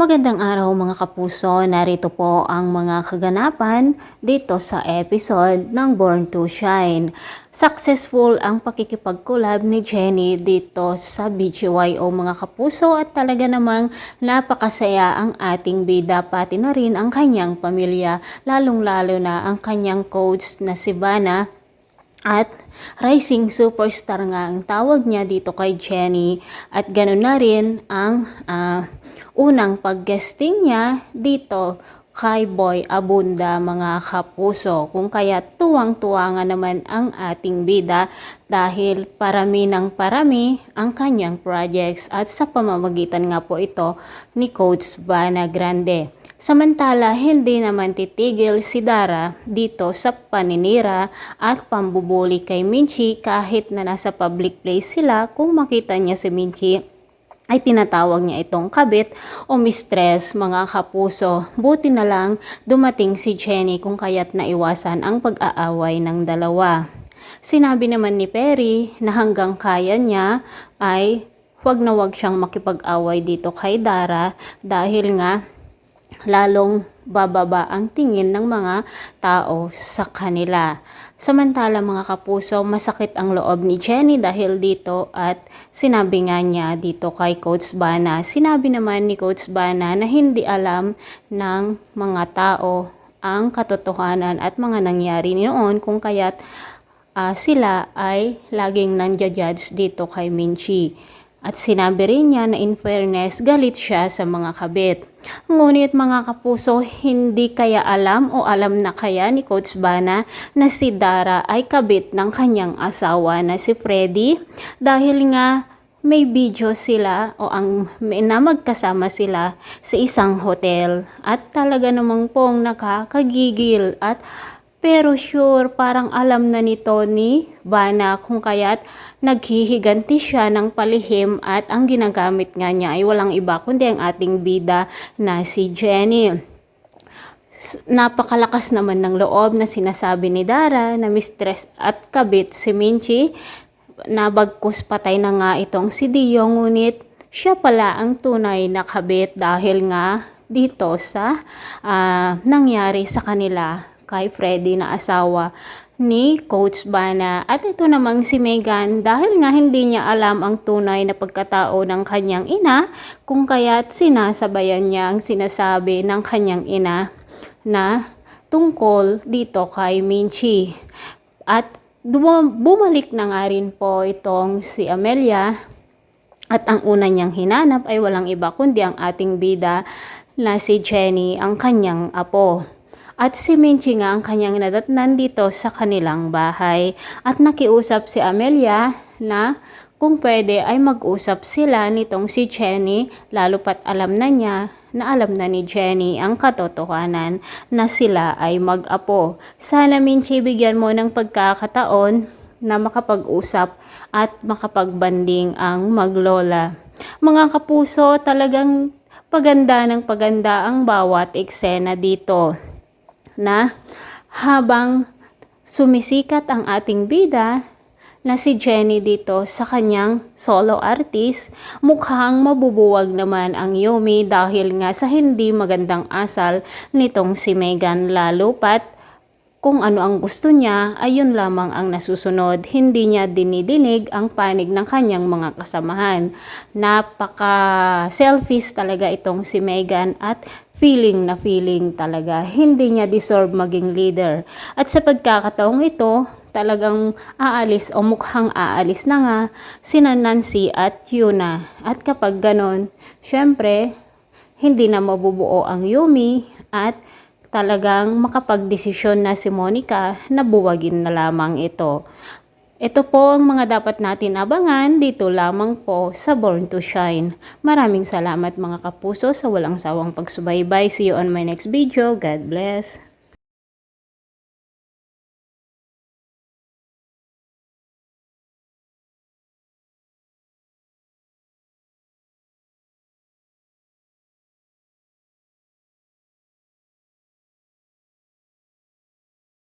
Magandang araw mga kapuso, narito po ang mga kaganapan dito sa episode ng Born to Shine. Successful ang pakikipag-collab ni Jennie dito sa BGYO mga kapuso at talaga namang napakasaya ang ating bida pati na rin ang kanyang pamilya, lalong-lalo na ang kanyang coach na si Vanna. At rising superstar nga ang tawag niya dito kay Jennie at ganoon na rin ang unang pag-guesting niya dito kay Boy Abunda mga kapuso. Kung kaya tuwang-tuwa nga naman ang ating bida dahil parami ng parami ang kanyang projects at sa pamamagitan nga po ito ni Coach Vanna Grande. Samantala, hindi naman titigil si Dara dito sa paninira at pambubuli kay Minchi kahit na nasa public place sila. Kung makita niya si Minchi ay tinatawag niya itong kabit o mistress mga kapuso. Buti na lang dumating si Jennie kung kaya't naiwasan ang pag-aaway ng dalawa. Sinabi naman ni Perry na hanggang kaya niya ay wag na wag siyang makipag-away dito kay Dara dahil nga lalong bababa ang tingin ng mga tao sa kanila. Samantala mga kapuso, masakit ang loob ni Jennie dahil dito at sinabi nga niya dito kay Coach Vanna. Sinabi naman ni Coach Vanna na hindi alam ng mga tao ang katotohanan at mga nangyari noon kung kaya't sila ay laging nandiya-judge dito kay Minchi. At sinabi rin niya na in fairness, galit siya sa mga kabit. Ngunit mga kapuso, hindi kaya alam o alam na kaya ni Coach Vanna na si Dara ay kabit ng kanyang asawa na si Freddy? Dahil nga may video sila na magkasama sila sa isang hotel at talaga namang pong nakakagigil at pero sure, parang alam na nito ni Vanna kung kaya't naghihiganti siya ng palihim at ang ginagamit nga niya ay walang iba kundi ang ating bida na si Jennie. Napakalakas naman ng loob na sinasabi ni Dara na mistress at kabit si Minchi. Nabagkus patay na nga itong si Dio, ngunit siya pala ang tunay na kabit dahil nga dito sa nangyari sa kanila kay Freddy na asawa ni Coach Vanna. At ito namang si Megan dahil nga hindi niya alam ang tunay na pagkatao ng kanyang ina kung kaya't sinasabayan niya ang sinasabi ng kanyang ina na tungkol dito kay Minchi. At bumalik na nga rin po itong si Amelia at ang una niyang hinanap ay walang iba kundi ang ating bida na si Jennie, ang kanyang apo. At si Minchi nga ang kanyang nadatnan dito sa kanilang bahay. At nakiusap si Amelia na kung pwede ay mag-usap sila nitong si Jennie, lalo pat alam na niya na alam na ni Jennie ang katotohanan na sila ay mag-apo. Sana Minchi, bigyan mo ng pagkakataon na makapag-usap at makapagbanding ang maglola. Mga kapuso, talagang paganda ng paganda ang bawat eksena dito na habang sumisikat ang ating bida na si Jennie dito sa kanyang solo artist, mukhang mabubuwag naman ang Yumi dahil nga sa hindi magandang asal nitong si Megan, lalo pat kung ano ang gusto niya, ayun lamang ang nasusunod. Hindi niya dinidinig ang panig ng kanyang mga kasamahan. Napaka-selfish talaga itong si Megan at feeling na feeling talaga. Hindi niya deserve maging leader. At sa pagkakataong ito, talagang aalis o mukhang aalis na nga sina Nancy at Yuna. At kapag ganon, syempre, hindi na mabubuo ang Yumi at talagang makapagdesisyon na si Monica na buwagin na lamang ito. Ito po ang mga dapat natin abangan dito lamang po sa Born to Shine. Maraming salamat mga kapuso sa walang sawang pagsubaybay. See you on my next video. God bless.